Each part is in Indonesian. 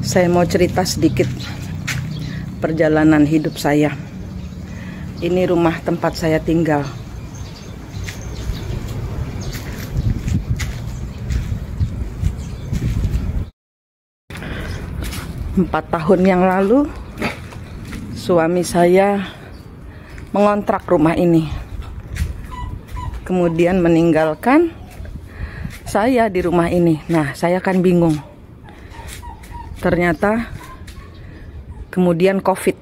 Saya mau cerita sedikit perjalanan hidup saya. Ini rumah tempat saya tinggal. Empat tahun yang lalu, suami saya mengontrak rumah ini. Kemudian meninggalkan saya di rumah ini. Nah, saya kan bingung. Ternyata kemudian COVID.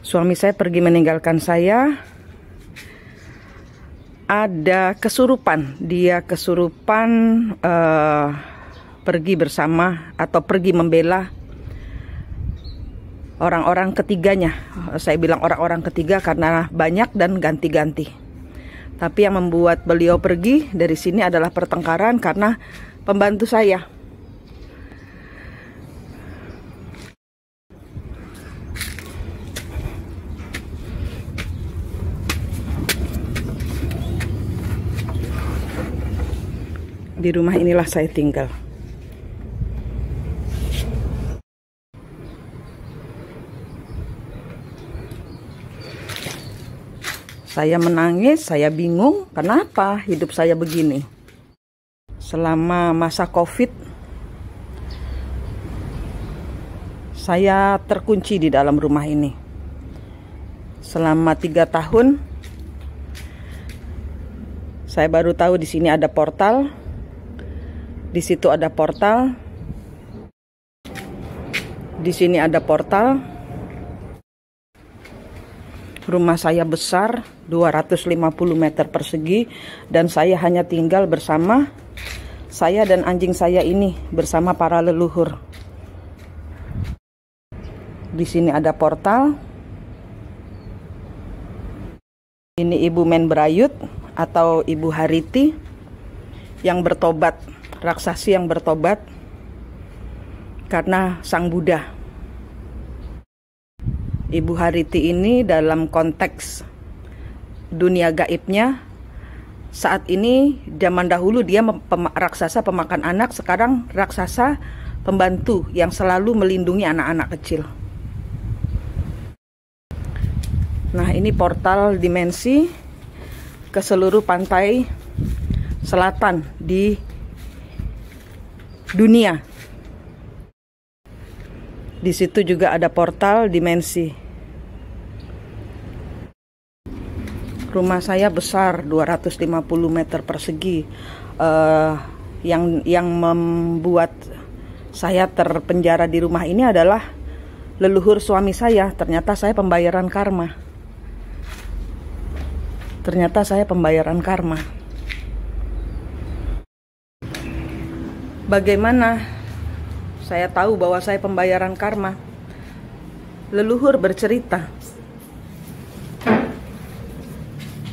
Suami saya pergi meninggalkan saya. Ada kesurupan. Dia kesurupan pergi bersama atau pergi membela orang-orang ketiganya. Saya bilang orang-orang ketiga karena banyak dan ganti-ganti. Tapi yang membuat beliau pergi dari sini adalah pertengkaran karena pembantu saya. Di rumah inilah saya tinggal. Saya menangis, saya bingung, kenapa hidup saya begini. Selama masa COVID, saya terkunci di dalam rumah ini. Selama 3 tahun, saya baru tahu di sini ada portal, di situ ada portal, di sini ada portal. Rumah saya besar, 250 meter persegi, dan saya hanya tinggal bersama saya dan anjing saya ini, bersama para leluhur. Di sini ada portal. Ini Ibu Menbrayut atau Ibu Hariti yang bertobat, raksasi yang bertobat karena Sang Buddha. Ibu Hariti ini dalam konteks dunia gaibnya, saat ini zaman dahulu dia raksasa pemakan anak, sekarang raksasa pembantu yang selalu melindungi anak-anak kecil. Nah, ini portal dimensi ke seluruh pantai selatan di dunia. Di situ juga ada portal dimensi. Rumah saya besar, 250 meter persegi. Yang membuat saya terpenjara di rumah ini adalah leluhur suami saya. Ternyata saya pembayaran karma. Ternyata saya pembayaran karma. Bagaimana saya tahu bahwa saya pembayaran karma? Leluhur bercerita.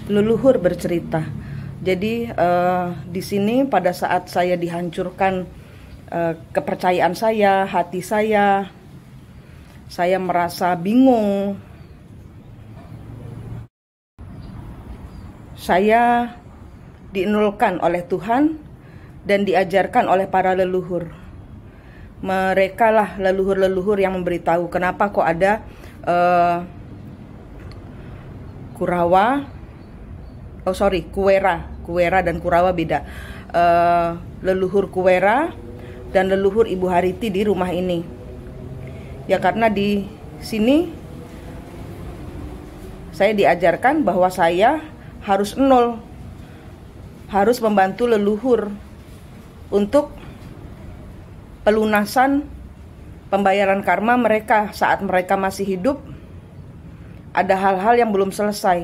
Leluhur bercerita. Jadi di sini pada saat saya dihancurkan kepercayaan saya, hati saya merasa bingung. Saya dinulkan oleh Tuhan dan diajarkan oleh para leluhur. Mereka lah leluhur-leluhur yang memberitahu kenapa kok ada Kuwera dan Kurawa beda. Leluhur Kuwera dan leluhur Ibu Hariti di rumah ini. Ya karena di sini saya diajarkan bahwa saya harus nol, harus membantu leluhur untuk pelunasan pembayaran karma mereka saat mereka masih hidup. Ada hal-hal yang belum selesai,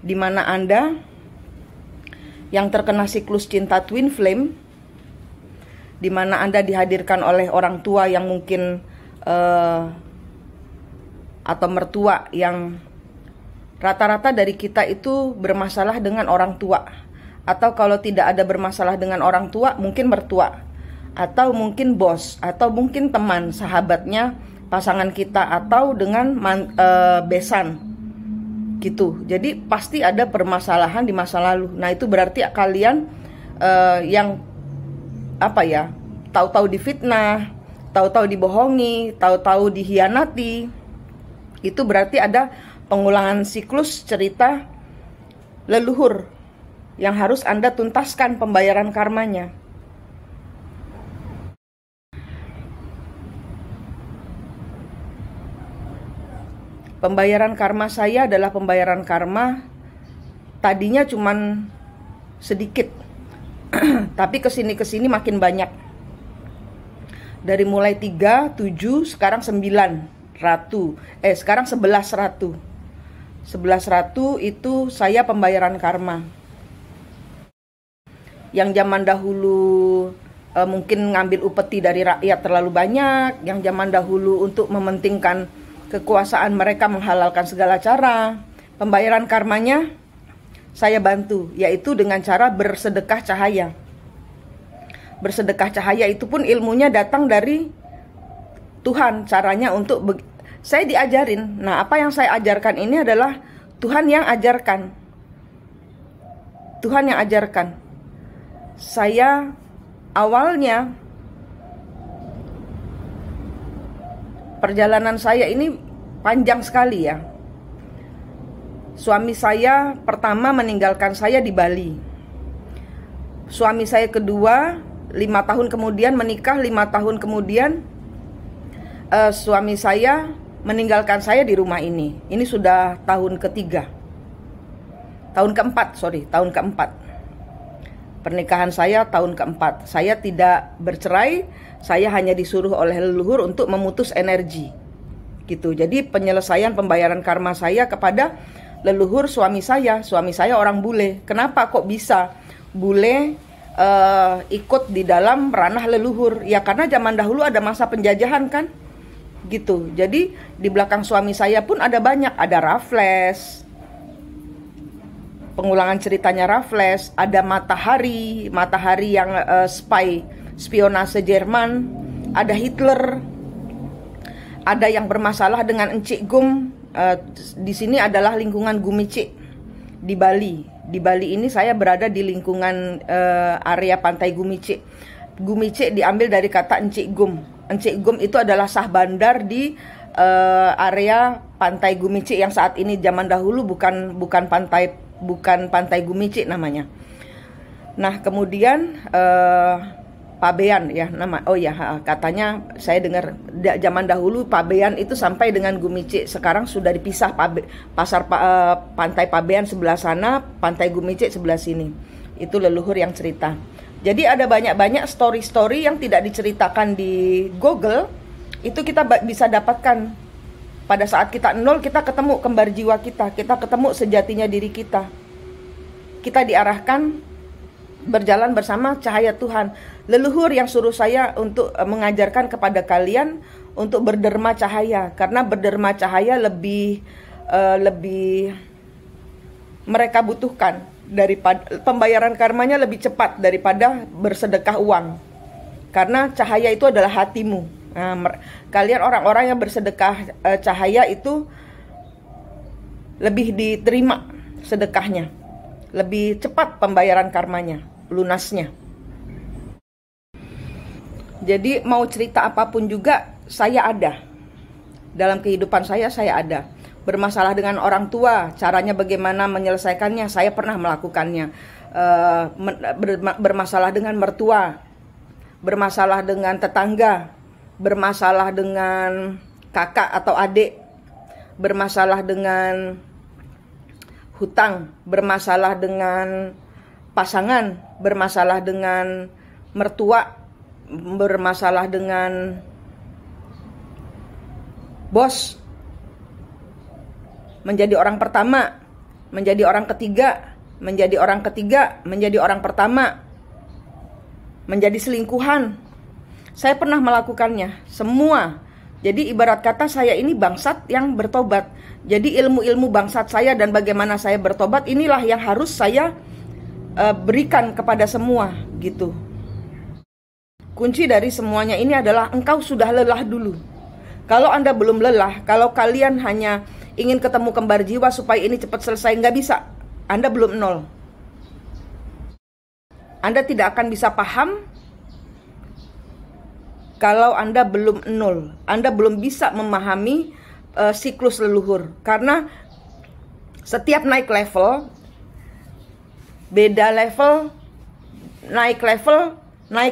di mana Anda yang terkena siklus cinta twin flame, di mana Anda dihadirkan oleh orang tua yang mungkin atau mertua yang rata-rata dari kita itu bermasalah dengan orang tua, atau kalau tidak ada bermasalah dengan orang tua mungkin mertua, atau mungkin bos, atau mungkin teman, sahabatnya, pasangan kita, atau dengan besan gitu. Jadi pasti ada permasalahan di masa lalu. Nah, itu berarti kalian yang tahu-tahu difitnah, tahu-tahu dibohongi, tahu-tahu dihianati, itu berarti ada pengulangan siklus cerita leluhur yang harus Anda tuntaskan pembayaran karmanya. Pembayaran karma saya adalah pembayaran karma tadinya cuman sedikit, tapi kesini makin banyak. Dari mulai 3, 7, sekarang 9 ratu. Sekarang 11 ratu. 11 ratu itu saya pembayaran karma. Yang zaman dahulu mungkin ngambil upeti dari rakyat terlalu banyak, yang zaman dahulu untuk mementingkan kekuasaan mereka menghalalkan segala cara, pembayaran karmanya saya bantu, yaitu dengan cara bersedekah cahaya. Bersedekah cahaya itu pun ilmunya datang dari Tuhan, caranya untuk saya diajarin. Nah, apa yang saya ajarkan ini adalah Tuhan yang ajarkan. Tuhan yang ajarkan. Saya awalnya perjalanan saya ini panjang sekali ya. Suami saya pertama meninggalkan saya di Bali. Suami saya kedua 5 tahun kemudian menikah, 5 tahun kemudian suami saya meninggalkan saya di rumah ini. Ini sudah tahun ketiga. Tahun keempat. Pernikahan saya tahun keempat. Saya tidak bercerai, saya hanya disuruh oleh leluhur untuk memutus energi. Gitu. Jadi penyelesaian pembayaran karma saya kepada leluhur suami saya. Suami saya orang bule. Kenapa kok bisa bule ikut di dalam ranah leluhur? Ya karena zaman dahulu ada masa penjajahan kan. Gitu. Jadi di belakang suami saya pun ada banyak, ada Raffles. Pengulangan ceritanya Raffles, ada matahari yang spionase Jerman, ada Hitler, ada yang bermasalah dengan Encik Gum. Di sini adalah lingkungan Gumice di Bali. Di Bali ini saya berada di lingkungan area pantai Gumice. Gumice diambil dari kata Encik Gum. Encik Gum itu adalah sah bandar di area pantai Gumice yang saat ini, zaman dahulu bukan pantai Gumice namanya. Nah, kemudian Pabean ya nama. Oh ya, katanya saya dengar zaman dahulu Pabean itu sampai dengan Gumice. Sekarang sudah dipisah, pantai Pabean sebelah sana, pantai Gumice sebelah sini. Itu leluhur yang cerita. Jadi ada banyak story-story yang tidak diceritakan di Google. Itu kita bisa dapatkan pada saat kita nol. Kita ketemu kembar jiwa kita ketemu sejatinya diri kita. Kita diarahkan berjalan bersama cahaya Tuhan. Leluhur yang suruh saya untuk mengajarkan kepada kalian untuk berderma cahaya, karena berderma cahaya lebih mereka butuhkan daripada pembayaran karmanya lebih cepat daripada bersedekah uang. Karena cahaya itu adalah hatimu. Nah, kalian orang-orang yang bersedekah cahaya itu lebih diterima sedekahnya, lebih cepat pembayaran karmanya, lunasnya. Jadi mau cerita apapun juga saya ada. Dalam kehidupan saya ada. Bermasalah dengan orang tua, caranya bagaimana menyelesaikannya, saya pernah melakukannya. Bermasalah dengan mertua, bermasalah dengan tetangga, bermasalah dengan kakak atau adik, bermasalah dengan hutang, bermasalah dengan pasangan, bermasalah dengan mertua, bermasalah dengan bos, menjadi orang pertama, menjadi orang ketiga, menjadi orang ketiga, menjadi orang pertama, menjadi selingkuhan. Saya pernah melakukannya semua. Jadi ibarat kata saya ini bangsat yang bertobat. Jadi ilmu-ilmu bangsat saya dan bagaimana saya bertobat, inilah yang harus saya berikan kepada semua gitu. Kunci dari semuanya ini adalah engkau sudah lelah dulu. Kalau Anda belum lelah, kalau kalian hanya ingin ketemu kembar jiwa supaya ini cepat selesai, nggak bisa. Anda belum nol. Anda tidak akan bisa paham kalau Anda belum nol, Anda belum bisa memahami siklus leluhur. Karena setiap naik level, beda level, naik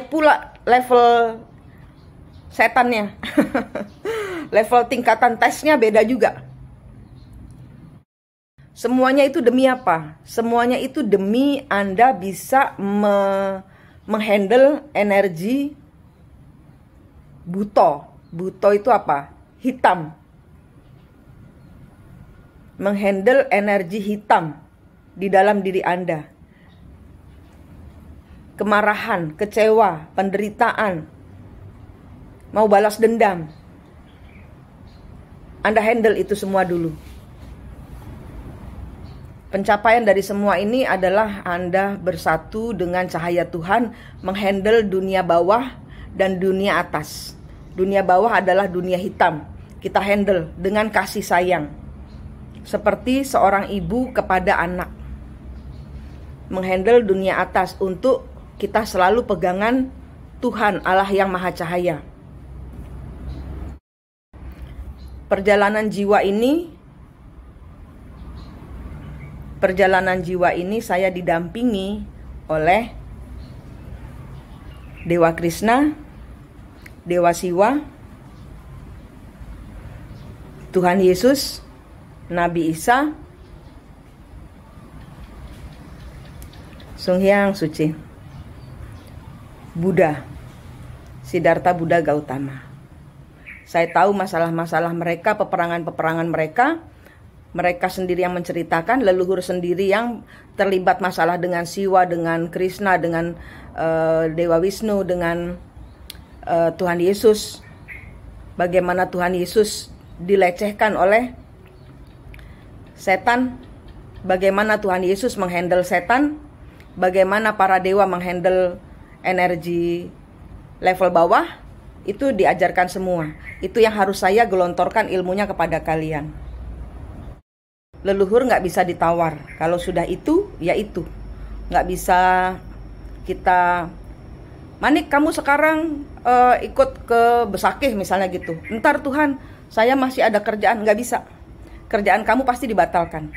pula level setannya. Level tingkatan tesnya beda juga. Semuanya itu demi apa? Semuanya itu demi Anda bisa menghandle energi buto. Buto itu apa? Hitam. Menghandle energi hitam di dalam diri Anda. Kemarahan, kecewa, penderitaan, mau balas dendam. Anda handle itu semua dulu. Pencapaian dari semua ini adalah Anda bersatu dengan cahaya Tuhan, menghandle dunia bawah dan dunia atas. Dunia bawah adalah dunia hitam. Kita handle dengan kasih sayang. Seperti seorang ibu kepada anak. Menghandle dunia atas untuk kita selalu pegangan Tuhan Allah yang Maha Cahaya. Perjalanan jiwa ini saya didampingi oleh Dewa Krishna, Dewa Siwa, Tuhan Yesus, Nabi Isa, Sung Hyang Suci, Buddha, Siddhartha Buddha Gautama. Saya tahu masalah-masalah mereka, peperangan-peperangan mereka. Mereka sendiri yang menceritakan, leluhur sendiri yang terlibat masalah dengan Siwa, dengan Krishna, dengan Dewa Wisnu, dengan Tuhan Yesus. Bagaimana Tuhan Yesus dilecehkan oleh setan. Bagaimana Tuhan Yesus menghandle setan. Bagaimana para dewa menghandle energi level bawah. Itu diajarkan semua. Itu yang harus saya gelontorkan ilmunya kepada kalian. Leluhur nggak bisa ditawar. Kalau sudah itu, ya itu. Nggak bisa kita, Manik kamu sekarang ikut ke Besakih misalnya gitu. Ntar Tuhan, saya masih ada kerjaan. Nggak bisa. Kerjaan kamu pasti dibatalkan.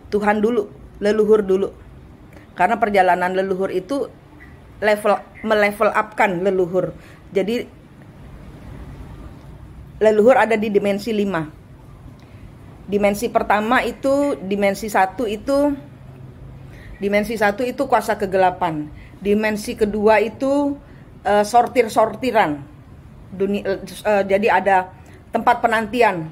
Tuhan dulu, leluhur dulu. Karena perjalanan leluhur itu melevel upkan leluhur. Jadi leluhur ada di dimensi 5. Dimensi pertama itu, dimensi 1 itu kuasa kegelapan. Dimensi kedua itu sortir-sortiran. Jadi ada tempat penantian.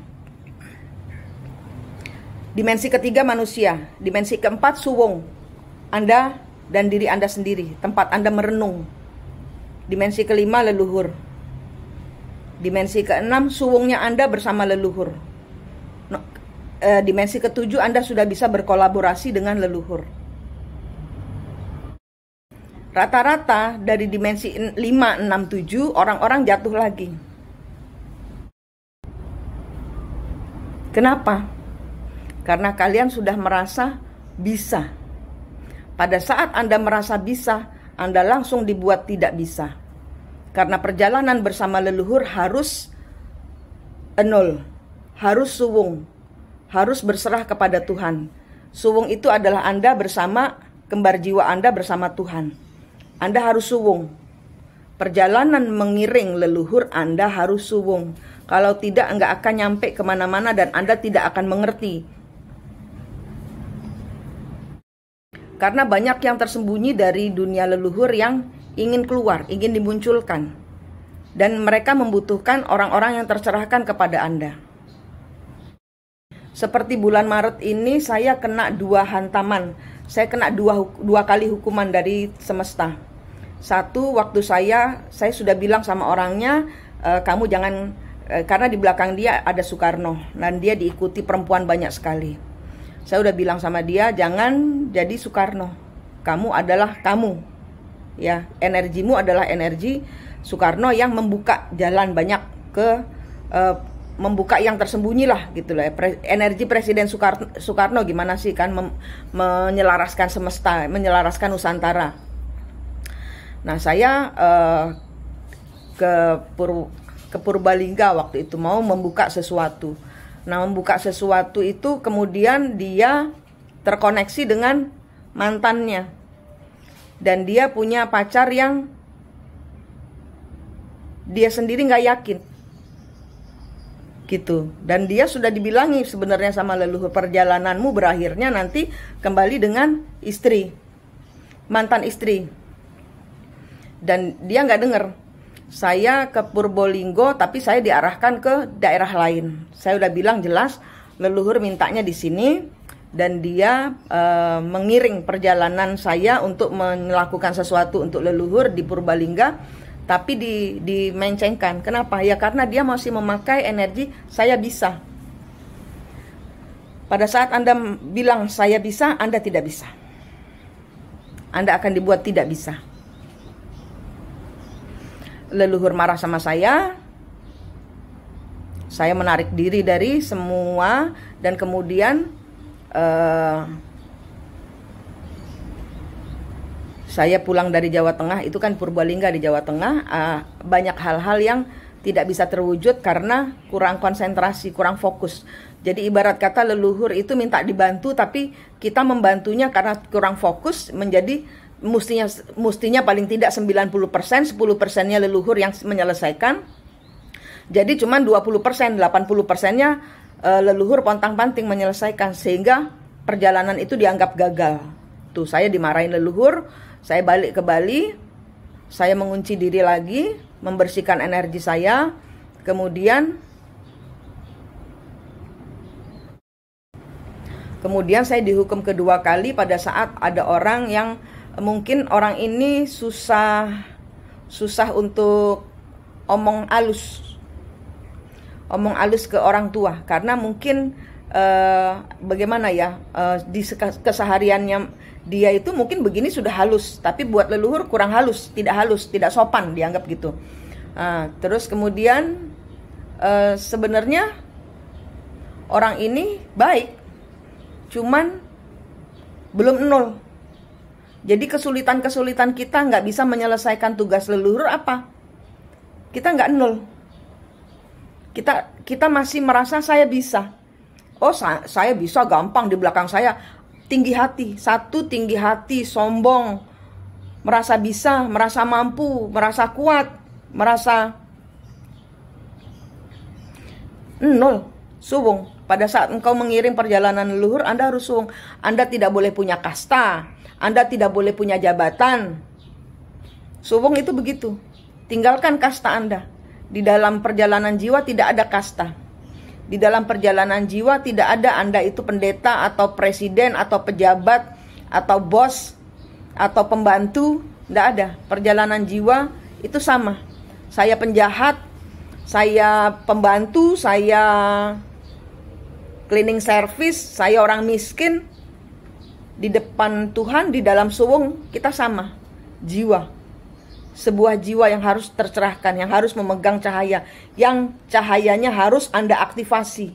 Dimensi ketiga manusia. Dimensi keempat suwung. Anda dan diri Anda sendiri, tempat Anda merenung. Dimensi kelima leluhur. Dimensi keenam suwungnya Anda bersama leluhur. Dimensi ketujuh Anda sudah bisa berkolaborasi dengan leluhur. Rata-rata dari dimensi 5, 6, 7 orang-orang jatuh lagi. Kenapa? Karena kalian sudah merasa bisa. Pada saat Anda merasa bisa, Anda langsung dibuat tidak bisa. Karena perjalanan bersama leluhur harus nol, harus suwung, harus berserah kepada Tuhan. Suwung itu adalah Anda bersama kembar jiwa Anda bersama Tuhan. Anda harus suwung. Perjalanan mengiring leluhur Anda harus suwung. Kalau tidak, nggak akan nyampe kemana-mana dan Anda tidak akan mengerti. Karena banyak yang tersembunyi dari dunia leluhur yang ingin keluar, ingin dimunculkan. Dan mereka membutuhkan orang-orang yang tercerahkan kepada Anda. Seperti bulan Maret ini saya kena 2 hantaman. Saya kena dua kali hukuman dari semesta. Satu, waktu saya sudah bilang sama orangnya, kamu jangan, karena di belakang dia ada Soekarno. Dan dia diikuti perempuan banyak sekali. Saya udah bilang sama dia, jangan jadi Soekarno. Kamu adalah kamu. Ya, energimu adalah energi Soekarno yang membuka jalan banyak ke membuka yang tersembunyi lah gitu lah. Energi Presiden Soekarno gimana sih kan menyelaraskan semesta, menyelaraskan Nusantara. Nah, saya ke Purbalingga waktu itu, mau membuka sesuatu. Nah, membuka sesuatu itu kemudian dia terkoneksi dengan mantannya. Dan dia punya pacar yang dia sendiri nggak yakin. Gitu. Dan dia sudah dibilangi sebenarnya sama leluhur, perjalananmu berakhirnya nanti kembali dengan istri, mantan istri. Dan dia nggak dengar. Saya ke Purbolinggo tapi saya diarahkan ke daerah lain. Saya udah bilang jelas leluhur mintanya di sini, dan dia mengiring perjalanan saya untuk melakukan sesuatu untuk leluhur di Purbalingga, tapi dimencengkan. Kenapa? Ya karena dia masih memakai energi saya bisa. Pada saat Anda bilang saya bisa, Anda tidak bisa. Anda akan dibuat tidak bisa. Leluhur marah sama saya menarik diri dari semua, dan kemudian saya pulang dari Jawa Tengah. Itu kan Purbalingga di Jawa Tengah. Banyak hal-hal yang tidak bisa terwujud karena kurang konsentrasi, kurang fokus. Jadi ibarat kata leluhur itu minta dibantu, tapi kita membantunya karena kurang fokus, menjadi mestinya paling tidak 90%, 10%-nya leluhur yang menyelesaikan. Jadi cuma 20%, 80%-nya leluhur pontang-panting menyelesaikan, sehingga perjalanan itu dianggap gagal. Tuh, saya dimarahin leluhur, saya balik ke Bali, saya mengunci diri lagi, membersihkan energi saya, kemudian saya dihukum kedua kali pada saat ada orang yang mungkin orang ini susah untuk omong halus ke orang tua, karena mungkin bagaimana ya, di kesehariannya dia itu mungkin begini sudah halus, tapi buat leluhur kurang halus, tidak sopan dianggap gitu. Terus kemudian sebenarnya orang ini baik, cuman belum nol. Jadi kesulitan kita nggak bisa menyelesaikan tugas leluhur apa? Kita nggak nol. Kita masih merasa saya bisa. Oh, saya bisa gampang, di belakang saya tinggi hati. Satu, tinggi hati, sombong, merasa bisa, merasa mampu, merasa kuat, merasa nol, suwung. Pada saat engkau mengiring perjalanan leluhur, Anda harus suwung. Anda tidak boleh punya kasta, Anda tidak boleh punya jabatan. Suwung itu begitu. Tinggalkan kasta Anda. Di dalam perjalanan jiwa tidak ada kasta. Di dalam perjalanan jiwa tidak ada Anda itu pendeta atau presiden atau pejabat atau bos atau pembantu. Tidak ada. Perjalanan jiwa itu sama. Saya penjahat, saya pembantu, saya cleaning service, saya orang miskin. Di depan Tuhan, di dalam suwung kita sama. Jiwa. Sebuah jiwa yang harus tercerahkan, yang harus memegang cahaya, yang cahayanya harus Anda aktivasi.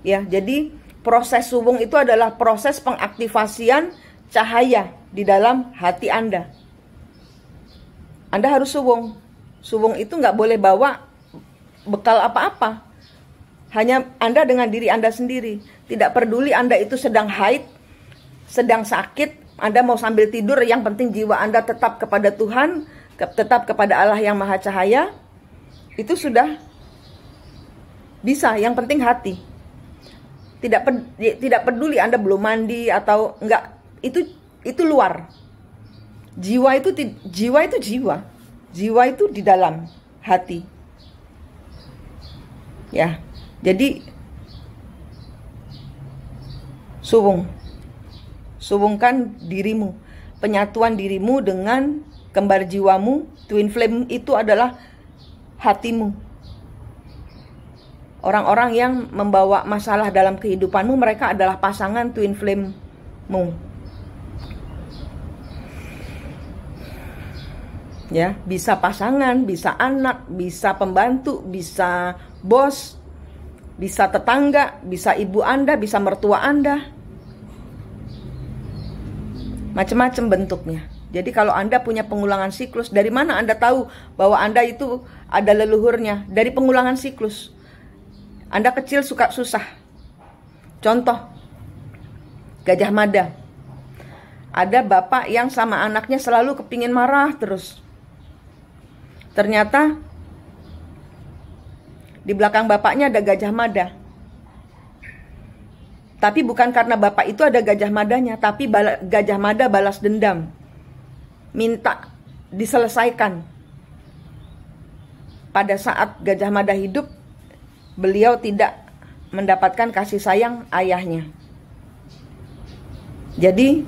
Ya, jadi proses suwung itu adalah proses pengaktifasian cahaya di dalam hati Anda. Anda harus suwung. Suwung itu nggak boleh bawa bekal apa-apa. Hanya Anda dengan diri Anda sendiri. Tidak peduli Anda itu sedang haid, sedang sakit, Anda mau sambil tidur, yang penting jiwa Anda tetap kepada Tuhan, tetap kepada Allah yang Maha Cahaya. Itu sudah bisa, yang penting hati. Tidak peduli Anda belum mandi atau enggak, itu luar. Jiwa itu jiwa. Jiwa itu di dalam hati. Ya. Jadi suwungkan dirimu, penyatuan dirimu dengan kembar jiwamu. Twin flame itu adalah hatimu. Orang-orang yang membawa masalah dalam kehidupanmu, mereka adalah pasangan twin flame-mu. Ya, bisa pasangan, bisa anak, bisa pembantu, bisa bos, bisa tetangga, bisa ibu Anda, bisa mertua Anda. Macam-macam bentuknya. Jadi kalau Anda punya pengulangan siklus, dari mana Anda tahu bahwa Anda itu ada leluhurnya? Dari pengulangan siklus. Anda kecil suka susah. Contoh, Gajah Mada. Ada bapak yang sama anaknya selalu kepingin marah terus. Ternyata di belakang bapaknya ada Gajah Mada. Tapi bukan karena bapak itu ada Gajah Madanya, tapi Gajah Mada balas dendam. Minta diselesaikan. Pada saat Gajah Mada hidup, beliau tidak mendapatkan kasih sayang ayahnya. Jadi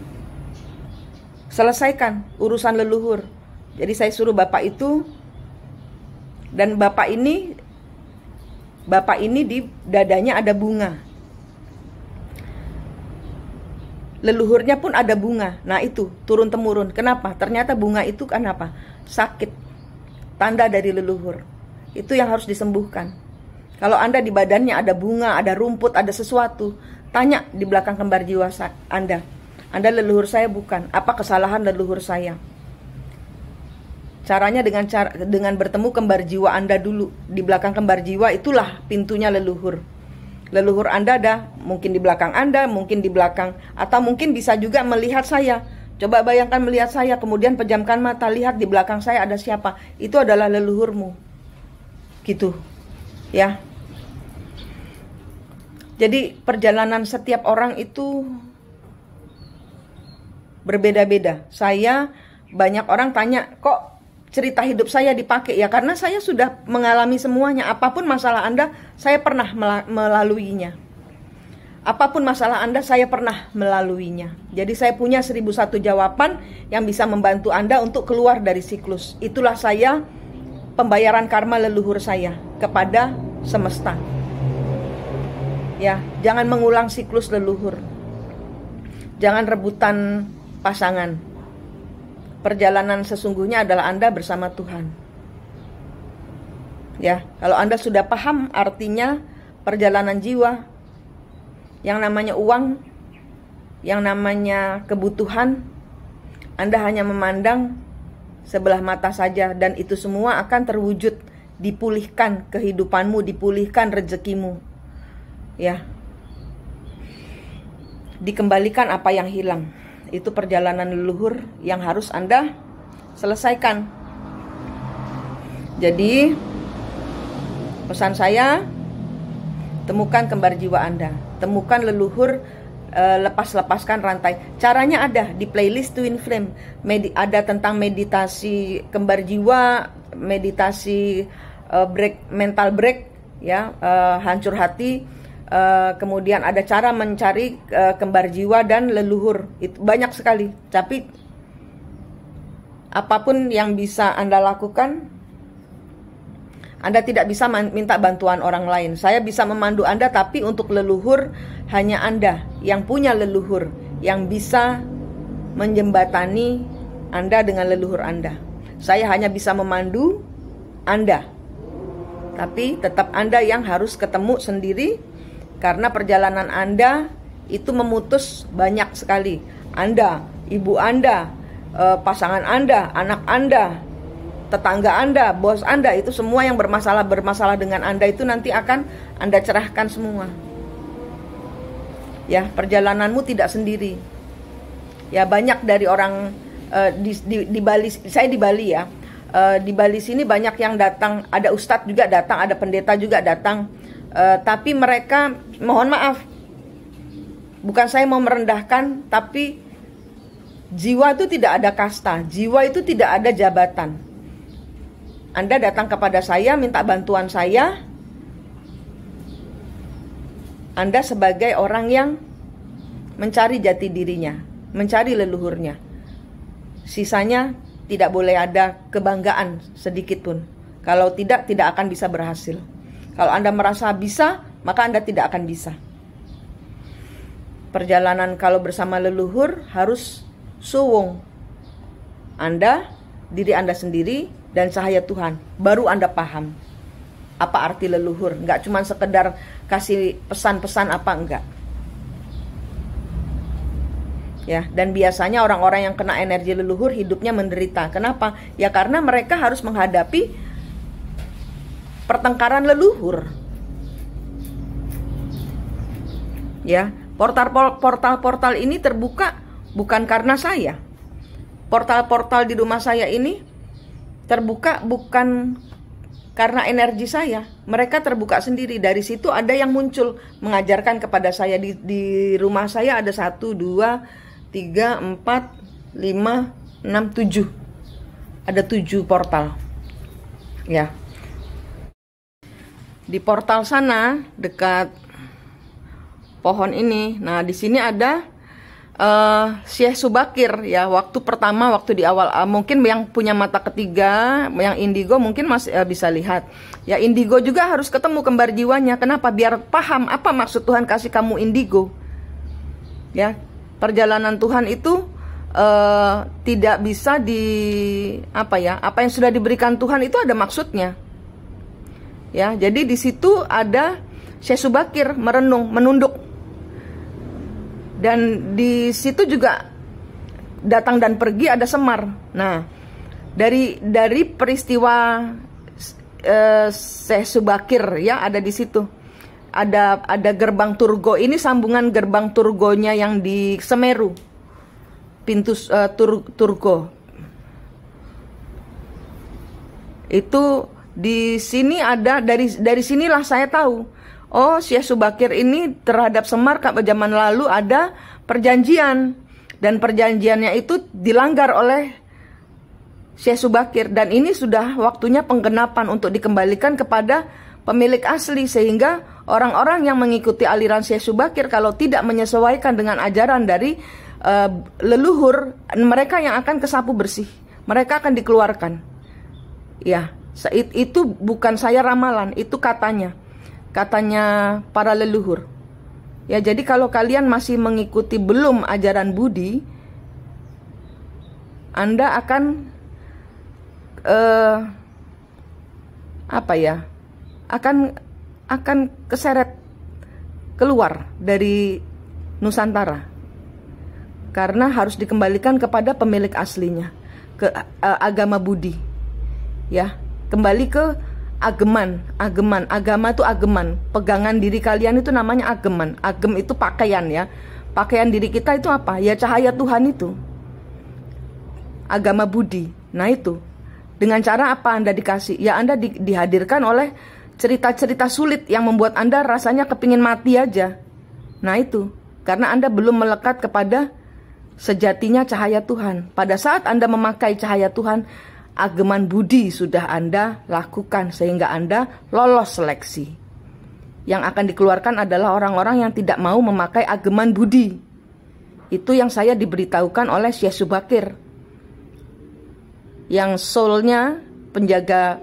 selesaikan urusan leluhur. Jadi saya suruh bapak itu, dan bapak ini di dadanya ada bunga. Leluhurnya pun ada bunga. Nah itu turun-temurun. Kenapa? Ternyata bunga itu kan apa? Sakit. Tanda dari leluhur. Itu yang harus disembuhkan. Kalau Anda di badannya ada bunga, ada rumput, ada sesuatu, tanya di belakang kembar jiwa Anda. Anda leluhur saya bukan. Apa kesalahan leluhur saya? Caranya dengan bertemu kembar jiwa Anda dulu. Di belakang kembar jiwa itulah pintunya leluhur. Leluhur Anda ada, mungkin di belakang Anda, mungkin di belakang, atau mungkin bisa juga melihat saya. Coba bayangkan melihat saya, kemudian pejamkan mata, lihat di belakang saya ada siapa. Itu adalah leluhurmu. Gitu. Ya. Jadi perjalanan setiap orang itu berbeda-beda. Banyak orang tanya, kok cerita hidup saya dipakai? Ya karena saya sudah mengalami semuanya. Apapun masalah Anda, saya pernah melaluinya. Apapun masalah Anda, saya pernah melaluinya. Jadi saya punya 1001 jawaban yang bisa membantu Anda untuk keluar dari siklus. Itulah saya, pembayaran karma leluhur saya kepada semesta. Ya, jangan mengulang siklus leluhur. Jangan rebutan pasangan. Perjalanan sesungguhnya adalah Anda bersama Tuhan. Ya, kalau Anda sudah paham artinya perjalanan jiwa, yang namanya uang, yang namanya kebutuhan, Anda hanya memandang sebelah mata saja, dan itu semua akan terwujud, dipulihkan kehidupanmu, dipulihkan rezekimu. Ya. Dikembalikan apa yang hilang. Itu perjalanan leluhur yang harus Anda selesaikan. Jadi pesan saya, temukan kembar jiwa Anda, temukan leluhur, lepaskan rantai. Caranya ada di playlist Twin Flame. Ada tentang meditasi kembar jiwa, meditasi mental break, ya, hancur hati. Kemudian ada cara mencari kembar jiwa dan leluhur. Itu banyak sekali. Tapi apapun yang bisa Anda lakukan, Anda tidak bisa minta bantuan orang lain. Saya bisa memandu Anda, tapi untuk leluhur hanya Anda yang punya leluhur, yang bisa menjembatani Anda dengan leluhur Anda. Saya hanya bisa memandu Anda, tapi tetap Anda yang harus ketemu sendiri. Karena perjalanan Anda itu memutus banyak sekali. Anda, ibu Anda, pasangan Anda, anak Anda, tetangga Anda, bos Anda, itu semua yang bermasalah dengan Anda itu nanti akan Anda cerahkan semua. Ya, perjalananmu tidak sendiri. Ya, banyak dari orang di Bali, saya di Bali ya. Di Bali sini banyak yang datang, ada ustadz juga datang, ada pendeta juga datang. Tapi mereka, mohon maaf, bukan saya mau merendahkan, tapi jiwa itu tidak ada kasta, jiwa itu tidak ada jabatan. Anda datang kepada saya, minta bantuan saya, Anda sebagai orang yang mencari jati dirinya, mencari leluhurnya. Sisanya tidak boleh ada kebanggaan sedikit pun. Kalau tidak akan bisa berhasil. Kalau Anda merasa bisa, maka Anda tidak akan bisa. Perjalanan kalau bersama leluhur harus suwung. Anda, diri Anda sendiri, dan cahaya Tuhan. Baru Anda paham apa arti leluhur. Enggak cuma sekedar kasih pesan-pesan apa, enggak. Ya, dan biasanya orang-orang yang kena energi leluhur hidupnya menderita. Kenapa? Ya karena mereka harus menghadapi pertengkaran leluhur. Ya, portal-portal ini terbuka bukan karena saya. Portal-portal di rumah saya ini terbuka bukan karena energi saya. Mereka terbuka sendiri. Dari situ ada yang muncul mengajarkan kepada saya. Di rumah saya ada 1, 2, 3, 4, 5, 6, 7. Ada 7 portal. Ya. Di portal sana dekat pohon ini. Nah, di sini ada Syekh Subakir ya. Waktu di awal, mungkin yang punya mata ketiga, yang indigo mungkin masih bisa lihat. Ya, indigo juga harus ketemu kembar jiwanya. Kenapa? Biar paham apa maksud Tuhan kasih kamu indigo. Ya, perjalanan Tuhan itu tidak bisa apa yang sudah diberikan Tuhan itu ada maksudnya. Ya, jadi di situ ada Syekh Subakir merenung, menunduk. Dan di situ juga datang dan pergi ada Semar. Nah, dari peristiwa Syekh Subakir ya ada di situ. Ada gerbang Turgo. Ini sambungan gerbang Turgonya yang di Semeru. Pintu Turgo. Itu di sini ada, dari sinilah saya tahu. Oh, Syekh Subakir ini terhadap Semar zaman lalu ada perjanjian. Dan perjanjiannya itu dilanggar oleh Syekh Subakir. Dan ini sudah waktunya penggenapan untuk dikembalikan kepada pemilik asli. Sehingga orang-orang yang mengikuti aliran Syekh Subakir kalau tidak menyesuaikan dengan ajaran dari leluhur, mereka yang akan kesapu bersih. Mereka akan dikeluarkan. Ya, itu bukan saya ramalan, itu katanya para leluhur. Ya, jadi kalau kalian masih mengikuti belum ajaran Budi, Anda akan akan keseret keluar dari Nusantara. Karena harus dikembalikan kepada pemilik aslinya, ke agama Budi. Ya, kembali ke ageman. Agama itu ageman. Pegangan diri kalian itu namanya ageman. Agem itu pakaian ya. Pakaian diri kita itu apa? Ya cahaya Tuhan itu. Agama Budi. Nah itu. Dengan cara apa Anda dikasih? Ya Anda dihadirkan oleh cerita-cerita sulit yang membuat Anda rasanya kepingin mati aja. Nah itu. Karena Anda belum melekat kepada sejatinya cahaya Tuhan. Pada saat Anda memakai cahaya Tuhan, ageman Budi sudah Anda lakukan sehingga Anda lolos seleksi. Yang akan dikeluarkan adalah orang-orang yang tidak mau memakai ageman Budi. Itu yang saya diberitahukan oleh Syekh Subakir. Yang soulnya penjaga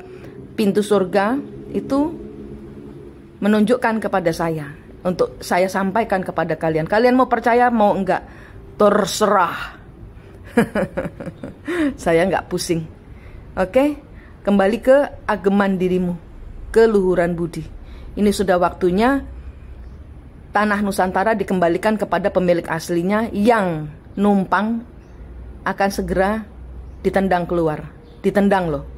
pintu surga itu menunjukkan kepada saya. Untuk saya sampaikan kepada kalian. Kalian mau percaya mau enggak? Terserah. Saya enggak pusing. Oke, kembali ke ageman dirimu, ke luhuran budi. Ini sudah waktunya tanah Nusantara dikembalikan kepada pemilik aslinya. Yang numpang akan segera ditendang keluar. Ditendang loh.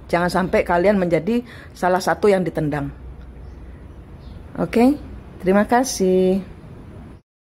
Jangan sampai kalian menjadi salah satu yang ditendang. Oke, terima kasih.